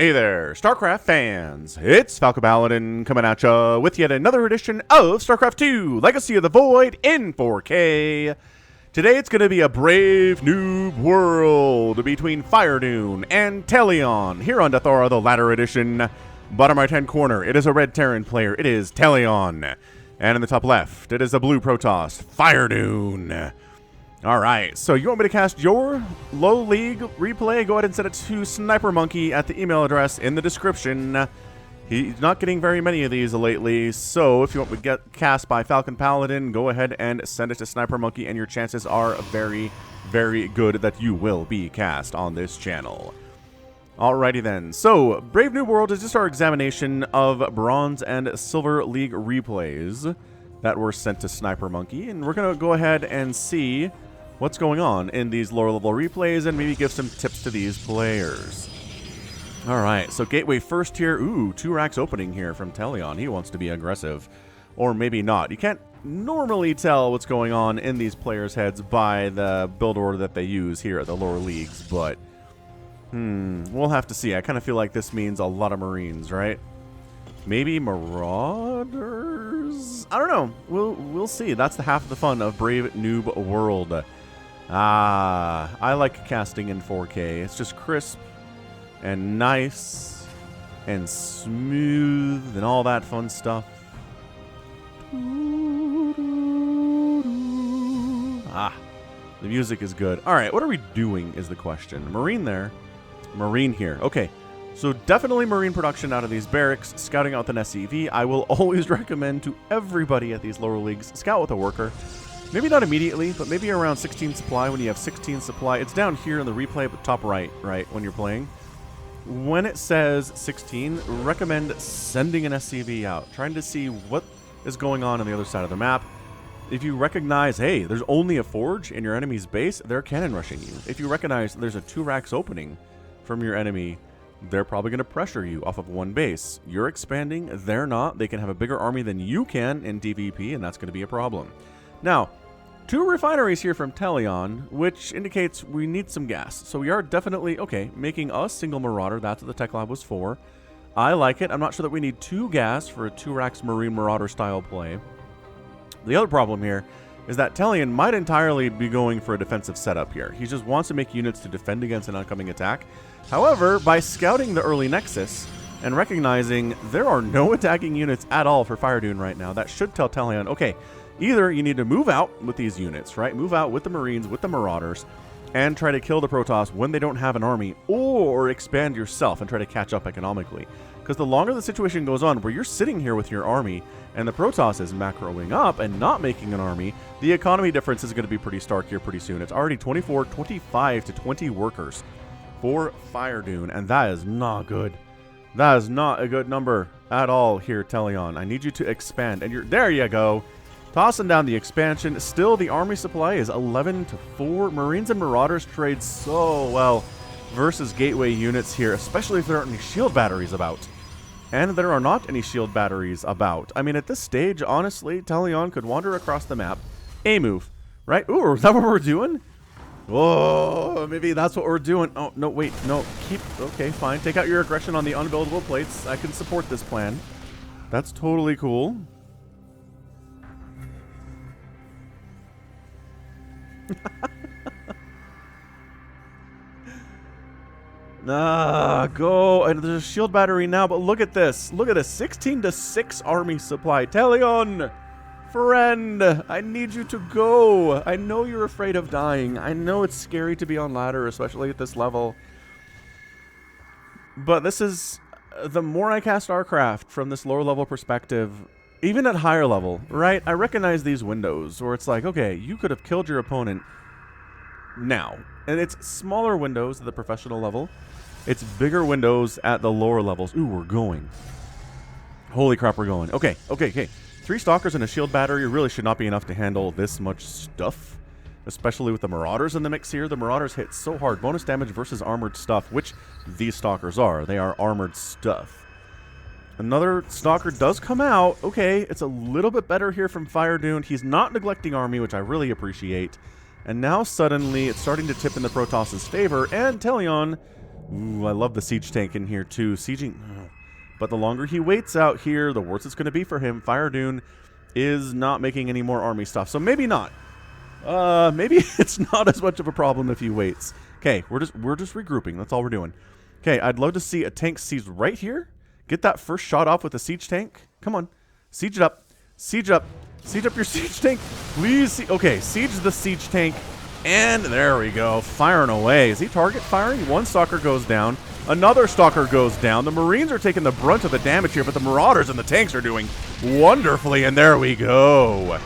Hey there, StarCraft fans! It's Falcon Paladin coming at ya with yet another edition of StarCraft 2 Legacy of the Void in 4K. Today it's going to be a brave noob world between FireDune and Tellion here on Deathaura, the latter edition. Bottom right-hand corner, it is a red Terran player. It is Tellion. And in the top left, it is a blue Protoss, FireDune. Alright, so you want me to cast your low league replay? Go ahead and send it to Snipermonkey at the email address in the description. He's not getting very many of these lately, so if you want to get cast by Falcon Paladin, go ahead and send it to Snipermonkey, and your chances are very, very good that you will be cast on this channel. Alrighty then, so Brave New World is just our examination of Bronze and Silver League replays that were sent to Snipermonkey, and we're going to go ahead and see what's going on in these lower level replays and maybe give some tips to these players. Alright, so Gateway first here. Ooh, 2 racks opening here from Tellion. He wants to be aggressive. Or maybe not. You can't normally tell what's going on in these players' heads by the build order that they use here at the lower leagues, but we'll have to see. I kind of feel like this means a lot of Marines, right? Maybe Marauders? I don't know. We'll see. That's the half of the fun of Brave Noob World. I like casting in 4K. It's just crisp and nice and smooth and all that fun stuff. The music is good. Alright, what are we doing is the question. Marine there. Marine here. Okay. So definitely Marine production out of these barracks. Scouting out with an SCV. I will always recommend to everybody at these lower leagues, scout with a worker. Maybe not immediately, but maybe around 16 supply when you have 16 supply. It's down here in the replay, but top right, when you're playing. When it says 16, recommend sending an SCV out, trying to see what is going on the other side of the map. If you recognize, hey, there's only a forge in your enemy's base, they're cannon rushing you. If you recognize there's a 2 racks opening from your enemy, they're probably going to pressure you off of 1 base. You're expanding, they're not. They can have a bigger army than you can in DVP, and that's going to be a problem. Now, 2 refineries here from Tellion, which indicates we need some gas. So we are definitely, okay, making a single Marauder. That's what the tech lab was for. I like it. I'm not sure that we need 2 gas for a 2 racks Marine Marauder style play. The other problem here is that Tellion might entirely be going for a defensive setup here. He just wants to make units to defend against an oncoming attack. However, by scouting the early Nexus and recognizing there are no attacking units at all for FireDune right now, that should tell Tellion, okay, either you need to move out with these units, right? Move out with the Marines, with the Marauders, and try to kill the Protoss when they don't have an army, or expand yourself and try to catch up economically. Because the longer the situation goes on, where you're sitting here with your army, and the Protoss is macroing up and not making an army, the economy difference is going to be pretty stark here pretty soon. It's already 25 to 20 workers for FireDune, and that is not good. That is not a good number at all here, Tellion. I need you to expand, and there you go. Tossing down the expansion. Still, the army supply is 11 to 4. Marines and Marauders trade so well versus Gateway units here, especially if there aren't any shield batteries about. And there are not any shield batteries about. I mean, at this stage, honestly, Tellion could wander across the map. A move, right? Ooh, is that what we're doing? Whoa, maybe that's what we're doing. Oh, no, wait, no. Okay, fine. Take out your aggression on the unbuildable plates. I can support this plan. That's totally cool. Go. And there's a shield battery now, but look at this. Look at this. 16 to 6 army supply. Tellion, friend, I need you to go. I know you're afraid of dying. I know it's scary to be on ladder, especially at this level. But this is, the more I cast StarCraft from this lower level perspective, even at higher level, right? I recognize these windows where it's like, okay, you could have killed your opponent now. And it's smaller windows at the professional level. It's bigger windows at the lower levels. Ooh, we're going. Holy crap, we're going. Okay. 3 Stalkers and a shield battery really should not be enough to handle this much stuff. Especially with the Marauders in the mix here. The Marauders hit so hard. Bonus damage versus armored stuff, which these Stalkers are. They are armored stuff. Another Stalker does come out. Okay, it's a little bit better here from FireDune. He's not neglecting army, which I really appreciate. And now suddenly it's starting to tip in the Protoss's favor, and Tellion Ooh, I love the siege tank in here too. Sieging. But the longer he waits out here, the worse it's going to be for him. FireDune is not making any more army stuff. So maybe not. Maybe it's not as much of a problem if he waits. Okay, we're just regrouping. That's all we're doing. Okay, I'd love to see a tank siege right here. Get that first shot off with a siege tank. Come on. Siege it up. Siege up. Siege up your siege tank. Please. Okay, siege the siege tank. And there we go. Firing away. Is he target firing? One stalker goes down. Another stalker goes down. The Marines are taking the brunt of the damage here, but the Marauders and the tanks are doing wonderfully. And there we go.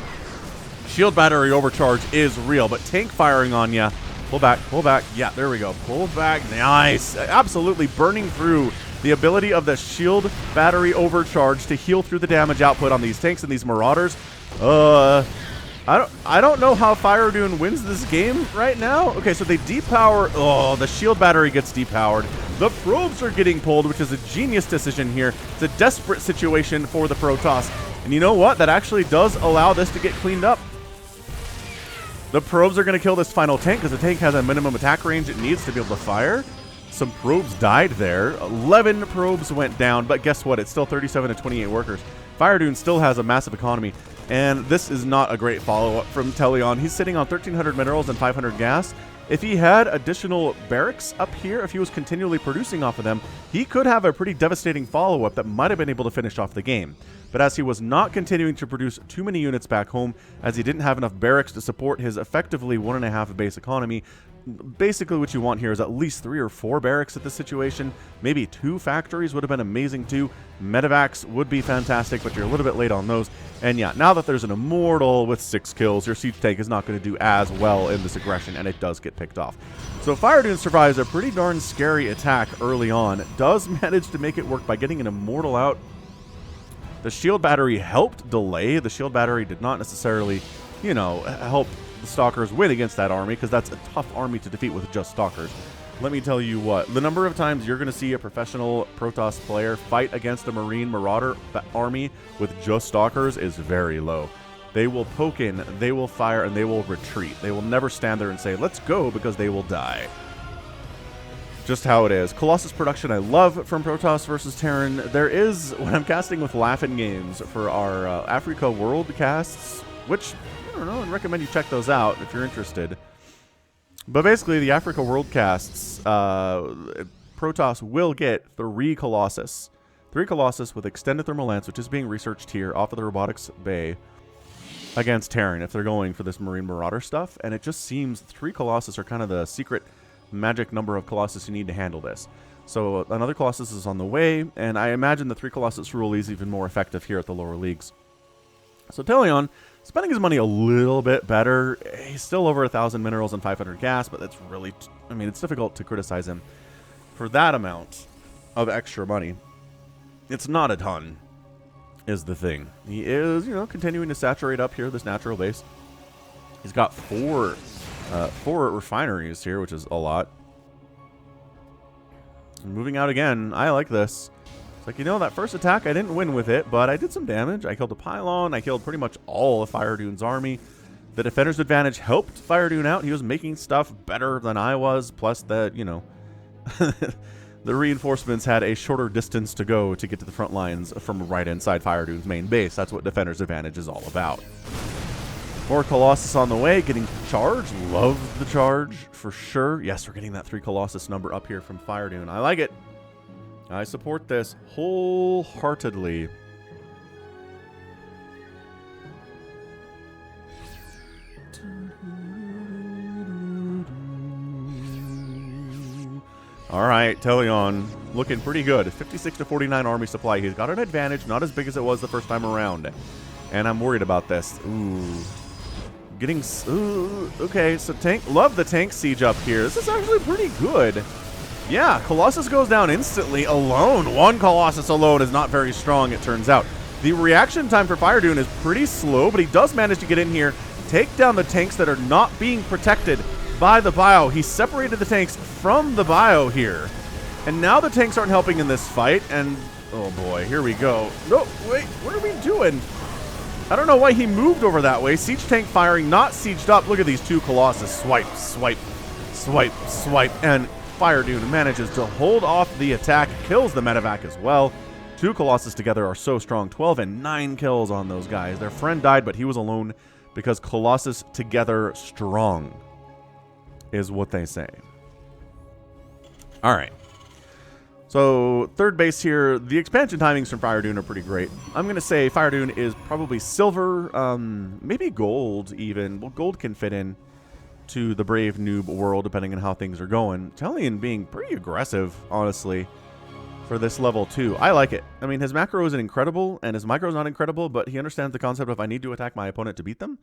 Shield battery overcharge is real, but tank firing on ya. Pull back, pull back. Yeah, there we go. Pull back. Nice. Absolutely burning through the ability of the shield battery overcharge to heal through the damage output on these tanks and these Marauders. I don't know how FireDune wins this game right now. Okay, so they depower. Oh, the shield battery gets depowered. The probes are getting pulled, which is a genius decision here. It's a desperate situation for the Protoss. And you know what? That actually does allow this to get cleaned up. The probes are going to kill this final tank because the tank has a minimum attack range it needs to be able to fire. Some probes died there. 11 probes went down, but guess what? It's still 37 to 28 workers. FireDune still has a massive economy, and this is not a great follow-up from Tellion. He's sitting on 1,300 minerals and 500 gas. If he had additional barracks up here, if he was continually producing off of them, he could have a pretty devastating follow-up that might have been able to finish off the game. But as he was not continuing to produce too many units back home, as he didn't have enough barracks to support his effectively 1.5 base economy, basically what you want here is at least 3 or 4 barracks at this situation. Maybe 2 factories would have been amazing too. Medevacs would be fantastic, but you're a little bit late on those. And yeah, now that there's an Immortal with 6 kills, your siege tank is not going to do as well in this aggression, and it does get picked off. So FireDune survives a pretty darn scary attack early on. Does manage to make it work by getting an Immortal out. The shield battery helped delay. The shield battery did not necessarily, you know, help the Stalkers win against that army, because that's a tough army to defeat with just Stalkers. Let me tell you what, the number of times you're going to see a professional Protoss player fight against a Marine Marauder army with just Stalkers is very low. They will poke in, they will fire, and they will retreat. They will never stand there and say, let's go, because they will die. Just how it is. Colossus production I love from Protoss versus Terran. There is, when I'm casting with Laughing Games for our Africa World casts, which, I don't know, I'd recommend you check those out if you're interested. But basically, the Africa World casts, Protoss will get 3 Colossus. 3 Colossus with extended thermal lance, which is being researched here off of the robotics bay, against Terran if they're going for this Marine Marauder stuff. And it just seems 3 Colossus are kind of the secret magic number of Colossus you need to handle this. So another Colossus is on the way, and I imagine the 3 Colossus rule is even more effective here at the lower leagues. So Tellion, spending his money a little bit better. He's still over 1,000 minerals and 500 gas, but that's really, I mean, it's difficult to criticize him for that amount of extra money. It's not a ton, is the thing. He is, you know, continuing to saturate up here this natural base. He's got 4 refineries here, which is a lot. Moving out again. I like this. It's like, you know, that first attack, I didn't win with it, but I did some damage. I killed a pylon. I killed pretty much all of FireDune's army. The defender's advantage helped FireDune out. He was making stuff better than I was, plus that, you know, the reinforcements had a shorter distance to go to get to the front lines from right inside FireDune's main base. That's what defender's advantage is all about. More Colossus on the way, getting charged. Love the charge for sure. Yes, we're getting that 3 Colossus number up here from FireDune. I like it. I support this wholeheartedly. All right, Tellion looking pretty good. 56 to 49 army supply. He's got an advantage, not as big as it was the first time around. And I'm worried about this. Ooh. Getting... Ooh, okay, so tank... Love the tank siege up here. This is actually pretty good. Yeah, Colossus goes down instantly alone. 1 Colossus alone is not very strong, it turns out. The reaction time for FireDune is pretty slow, but he does manage to get in here, take down the tanks that are not being protected by the bio. He separated the tanks from the bio here. And now the tanks aren't helping in this fight, and... Oh boy, here we go. No, wait, what are we doing? I don't know why he moved over that way. Siege tank firing, not sieged up. Look at these 2 Colossus. Swipe, swipe, swipe, swipe. And FireDune manages to hold off the attack, kills the medevac as well. 2 Colossus together are so strong. 12 and 9 kills on those guys. Their friend died, but he was alone because Colossus together strong is what they say. All right. So, third base here. The expansion timings from FireDune are pretty great. I'm going to say FireDune is probably silver, maybe gold even. Well, gold can fit in to the Brave Noob world, depending on how things are going. Tellion being pretty aggressive, honestly, for this level 2. I like it. I mean, his macro isn't incredible, and his micro is not incredible, but he understands the concept of I need to attack my opponent to beat them,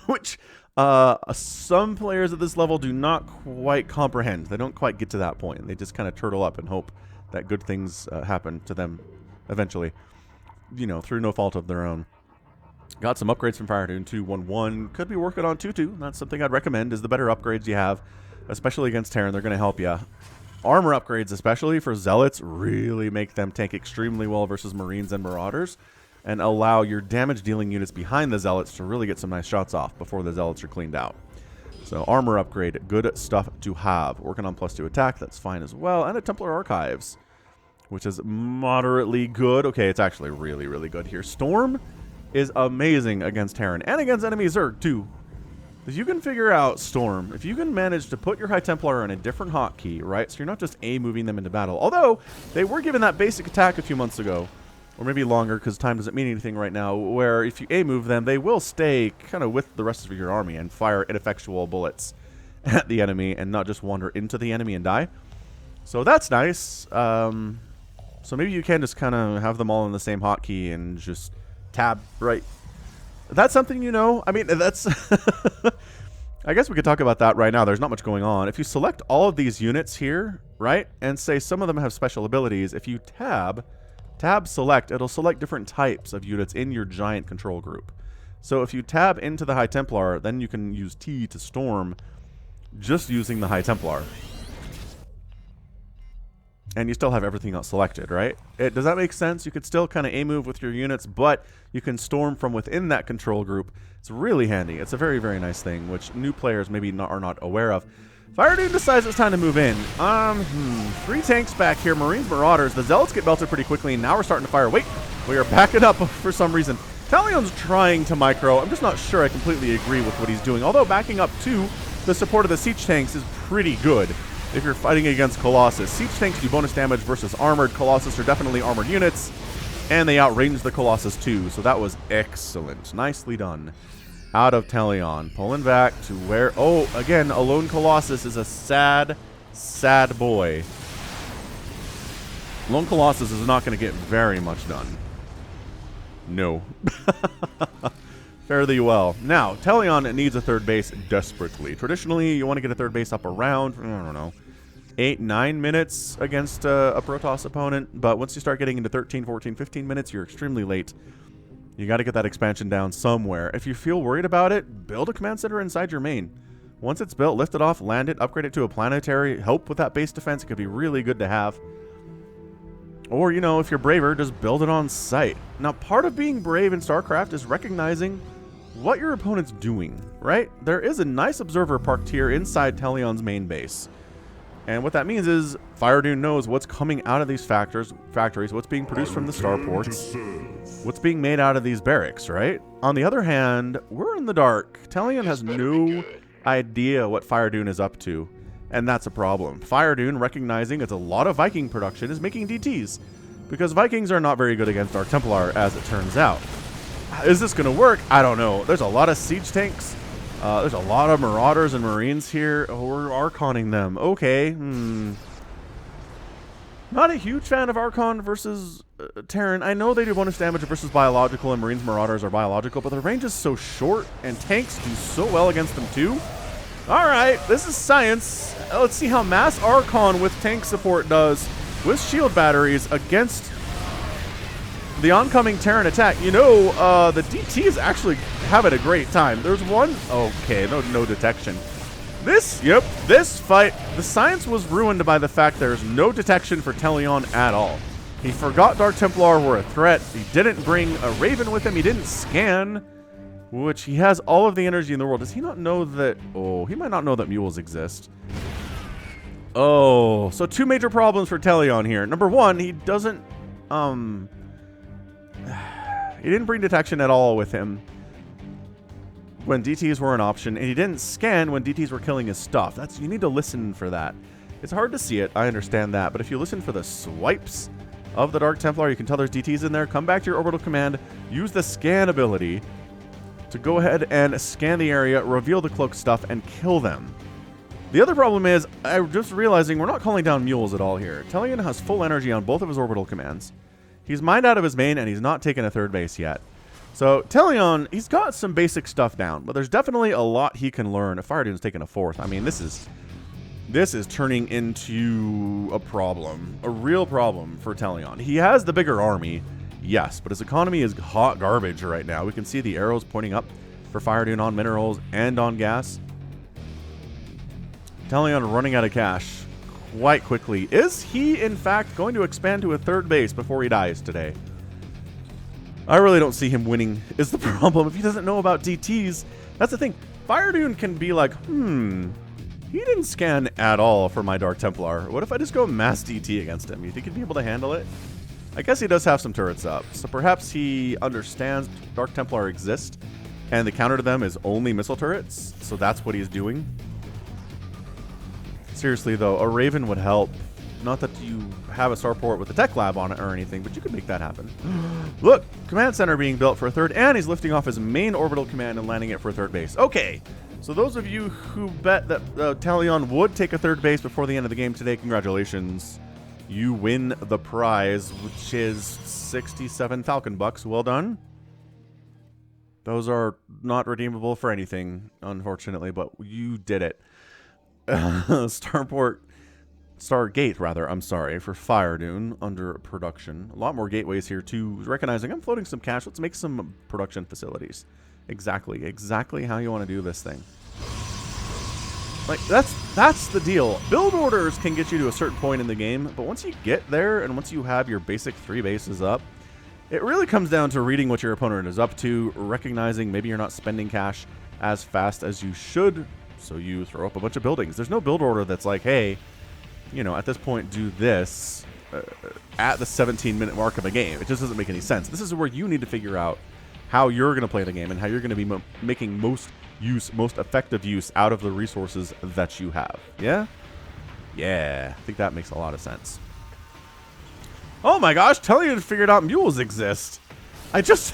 which some players at this level do not quite comprehend. They don't quite get to that point. They just kind of turtle up and hope that good things happen to them eventually, you know, through no fault of their own. Got some upgrades from FireDune 2-1-1. Could be working on 2-2. That's something I'd recommend, is the better upgrades you have, especially against Terran. They're going to help you. Armor upgrades, especially for Zealots, really make them tank extremely well versus Marines and Marauders, and allow your damage-dealing units behind the Zealots to really get some nice shots off before the Zealots are cleaned out. So armor upgrade, good stuff to have. Working on +2 attack, that's fine as well. And a Templar Archives, which is moderately good. Okay, it's actually really, really good here. Storm is amazing against Terran and against enemy Zerg too. If you can figure out Storm, if you can manage to put your High Templar in a different hotkey, right? So you're not just A-moving them into battle. Although, they were given that basic attack a few months ago, or maybe longer because time doesn't mean anything right now, where if you A-move them, they will stay kind of with the rest of your army and fire ineffectual bullets at the enemy and not just wander into the enemy and die. So that's nice. So maybe you can just kind of have them all in the same hotkey and just tab, right? That's something, you know. I mean, that's... I guess we could talk about that right now. There's not much going on. If you select all of these units here, right, and say some of them have special abilities, if you tab select, it'll select different types of units in your giant control group. So if you tab into the High Templar, then you can use T to storm just using the High Templar. And you still have everything else selected, right? Does that make sense? You could still kind of A-move with your units, but you can storm from within that control group. It's really handy. It's a very, very nice thing, which new players maybe are not aware of. FireDune decides it's time to move in. 3 tanks back here. Marines, Marauders. The Zealots get belted pretty quickly, and now we're starting to fire. Wait, we are backing up for some reason. Tellion's trying to micro. I'm just not sure I completely agree with what he's doing. Although backing up to the support of the siege tanks is pretty good if you're fighting against Colossus. Siege tanks do bonus damage versus armored. Colossus are definitely armored units, and they outrange the Colossus too, so that was excellent. Nicely done. Out of Tellion. Pulling back to where... Oh, again, a lone Colossus is a sad, sad boy. Lone Colossus is not going to get very much done. No. Fairly well. Now, Tellion needs a third base desperately. Traditionally, you want to get a third base up around, I don't know, 8-9 minutes against a Protoss opponent, but once you start getting into 13, 14, 15 minutes, you're extremely late. You got to get that expansion down somewhere. If you feel worried about it, build a command center inside your main. Once it's built, lift it off, land it, upgrade it to a planetary, help with that base defense. It could be really good to have. Or, you know, if you're braver, just build it on site. Now, part of being brave in StarCraft is recognizing what your opponent's doing, right? There is a nice observer parked here inside Tellion's main base. And what that means is FireDune knows what's coming out of these factories, what's being produced from the starports, what's being made out of these barracks, right? On the other hand, we're in the dark. Tellion has no idea what FireDune is up to, and that's a problem. FireDune, recognizing it's a lot of Viking production, is making DTs, because Vikings are not very good against our Templar, as it turns out. Is this going to work? I don't know. There's a lot of siege tanks. There's a lot of Marauders and Marines here. Oh, we're Archoning them. Okay. Not a huge fan of Archon versus Terran. I know they do bonus damage versus biological, and Marines Marauders are biological, but their range is so short, and tanks do so well against them too. Alright, this is science. Let's see how Mass Archon with tank support does with shield batteries against the oncoming Terran attack. You know, the DT is actually having a great time. There's one... Okay, no detection. This fight, the science was ruined by the fact there's no detection for Tellion at all. He forgot Dark Templar were a threat. He didn't bring a Raven with him. He didn't scan, which he has all of the energy in the world. Does he not know that... Oh, he might not know that mules exist. Oh, so two major problems for Tellion here. Number one, he doesn't, he didn't bring detection at all with him when DTs were an option, and he didn't scan when DTs were killing his stuff. You need to listen for that. It's hard to see it, I understand that, but if you listen for the swipes of the Dark Templar, you can tell there's DTs in there. Come back to your orbital command, use the scan ability to go ahead and scan the area, reveal the cloak stuff, and kill them. The other problem is, I'm just realizing we're not calling down mules at all here. Tellion has full energy on both of his orbital commands. He's mined out of his main, and he's not taken a third base yet. So Tellion, he's got some basic stuff down, but there's definitely a lot he can learn. If FireDune's taking a fourth, I mean, this is turning into a problem, a real problem for Tellion. He has the bigger army, yes, but his economy is hot garbage right now. We can see the arrows pointing up for FireDune on minerals and on gas. Tellion running out of cash quite quickly. Is he, in fact, going to expand to a third base before he dies today? I really don't see him winning is the problem. If he doesn't know about DTs, that's the thing. FireDune can be like, he didn't scan at all for my Dark Templar. What if I just go mass DT against him? You think he'd be able to handle it? I guess he does have some turrets up, so perhaps he understands Dark Templar exist, and the counter to them is only missile turrets, so that's what he's doing. Seriously, though, a Raven would help. Not that you have a starport with a tech lab on it or anything, but you could make that happen. Look, command center being built for a third, and he's lifting off his main orbital command and landing it for a third base. Okay, so those of you who bet that Tellion would take a third base before the end of the game today, congratulations. You win the prize, which is 67 Falcon Bucks. Well done. Those are not redeemable for anything, unfortunately, but you did it. Stargate, I'm sorry, for FireDune under production. A lot more gateways here too. Recognizing I'm floating some cash. Let's make some production facilities. Exactly how you want to do this thing. Like, that's the deal. Build orders can get you to a certain point in the game, but once you get there and once you have your basic 3 bases up, it really comes down to reading what your opponent is up to, recognizing maybe you're not spending cash as fast as you should, so you throw up a bunch of buildings. There's no build order that's like, hey, you know, at this point, do this at the 17-minute mark of a game. It just doesn't make any sense. This is where you need to figure out how you're going to play the game and how you're going to be making most effective use out of the resources that you have. Yeah? Yeah. I think that makes a lot of sense. Oh my gosh, Tellion figured out mules exist. I was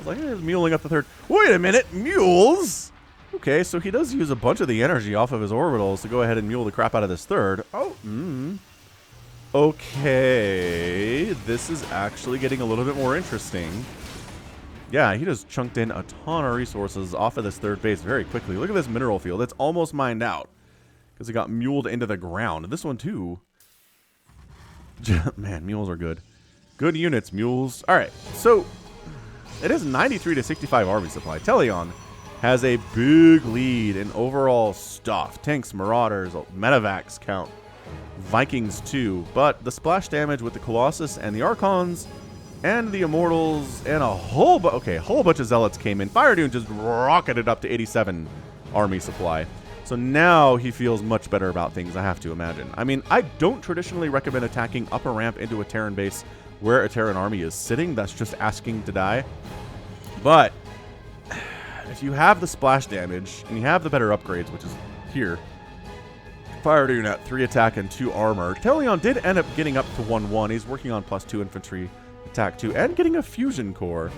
like, hey, muling up the third. Wait a minute, mules? Okay, so he does use a bunch of the energy off of his orbitals to go ahead and mule the crap out of this third. Oh, okay. This is actually getting a little bit more interesting. Yeah, he just chunked in a ton of resources off of this third base very quickly. Look at this mineral field. It's almost mined out because it got muled into the ground. And this one, too. Man, mules are good. Good units, mules. All right, so it is 93 to 65 army supply. Tellion has a big lead in overall stuff. Tanks, Marauders, Medivacs count. Vikings too. But the splash damage with the Colossus and the Archons and the Immortals and a whole bunch of Zealots came in. FireDune just rocketed up to 87 army supply. So now he feels much better about things, I have to imagine. I mean, I don't traditionally recommend attacking up a ramp into a Terran base where a Terran army is sitting. That's just asking to die. But if you have the splash damage and you have the better upgrades, which is here, FireDune at 3 attack and 2 armor. Tellion did end up getting up to 1-1. He's working on +2 infantry, attack 2, and getting a fusion core.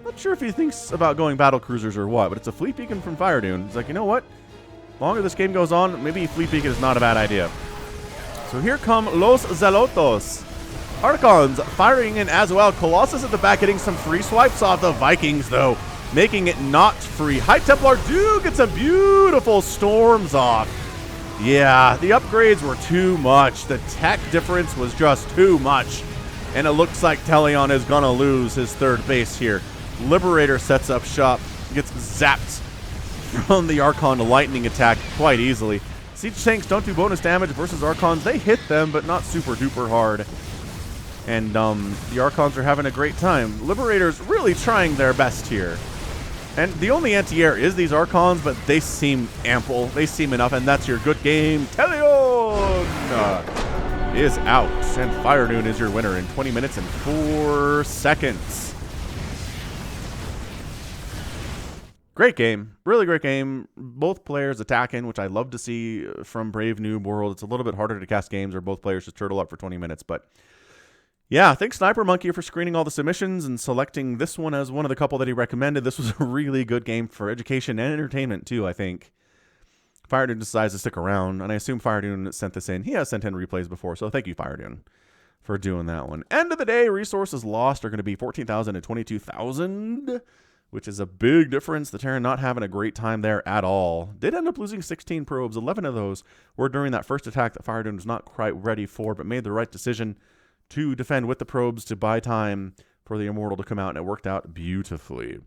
Not sure if he thinks about going battle cruisers or what, but it's a fleet beacon from FireDune. He's like, you know what? The longer this game goes on, maybe fleet beacon is not a bad idea. So here come Los Zealotos. Archons firing in as well. Colossus at the back getting some free swipes off the Vikings, though, making it not free. High Templar do get some beautiful storms off. Yeah, the upgrades were too much. The tech difference was just too much. And it looks like Tellion is going to lose his third base here. Liberator sets up shop, gets zapped from the Archon lightning attack quite easily. Siege tanks don't do bonus damage versus Archons. They hit them, but not super duper hard. And the Archons are having a great time. Liberators really trying their best here. And the only anti-air is these Archons, but they seem ample. They seem enough, and that's your good game, Tellion! is out, and FireDune is your winner in 20 minutes and 4 seconds. Great game. Really great game. Both players attacking, which I love to see from Brave Noob World. It's a little bit harder to cast games where both players just turtle up for 20 minutes. But yeah, thanks Snipermonkey for screening all the submissions and selecting this one as one of the couple that he recommended. This was a really good game for education and entertainment too, I think. FireDune decides to stick around, and I assume FireDune sent this in. He has sent in replays before, so thank you, FireDune, for doing that one. End of the day, resources lost are going to be 14,000 and 22,000, which is a big difference. The Terran not having a great time there at all. Did end up losing 16 probes. 11 of those were during that first attack that FireDune was not quite ready for, but made the right decision to defend with the probes to buy time for the Immortal to come out, and it worked out beautifully.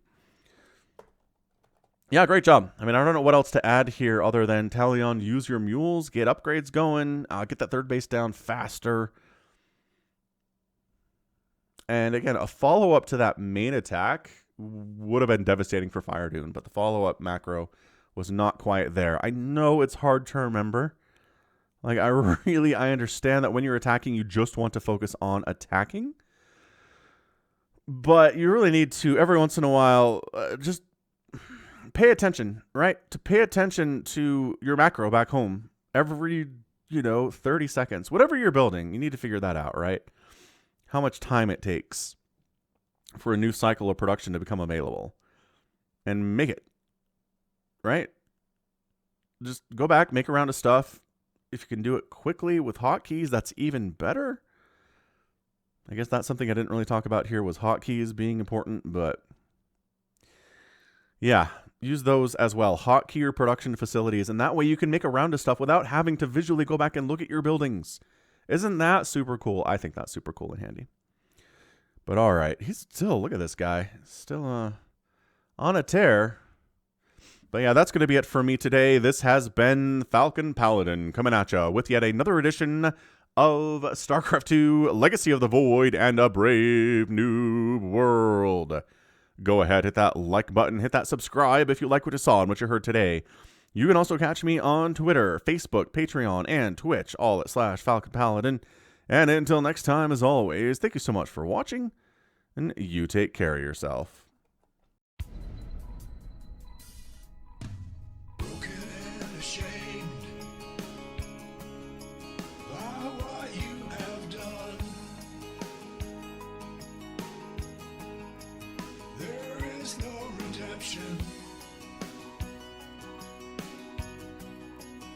Yeah, great job. I mean, I don't know what else to add here other than Tellion, use your mules, get upgrades going, get that third base down faster. And again, a follow-up to that main attack would have been devastating for FireDune, but the follow-up macro was not quite there. I know it's hard to remember. Like, I understand that when you're attacking, you just want to focus on attacking. But you really need to, every once in a while, just pay attention, right? To pay attention to your macro back home every, 30 seconds. Whatever you're building, you need to figure that out, right? How much time it takes for a new cycle of production to become available. And make it, right? Just go back, make a round of stuff. If you can do it quickly with hotkeys, that's even better. I guess that's something I didn't really talk about here was hotkeys being important, but yeah, use those as well. Hotkey your production facilities, and that way you can make a round of stuff without having to visually go back and look at your buildings. Isn't that super cool? I think that's super cool and handy. But all right, he's still, look at this guy. Still on a tear. But yeah, that's going to be it for me today. This has been Falcon Paladin coming at you with yet another edition of StarCraft 2 Legacy of the Void and a Brave Noob World. Go ahead, hit that like button, hit that subscribe if you like what you saw and what you heard today. You can also catch me on Twitter, Facebook, Patreon, and Twitch, all at /Falcon Paladin. And until next time, as always, thank you so much for watching, and you take care of yourself.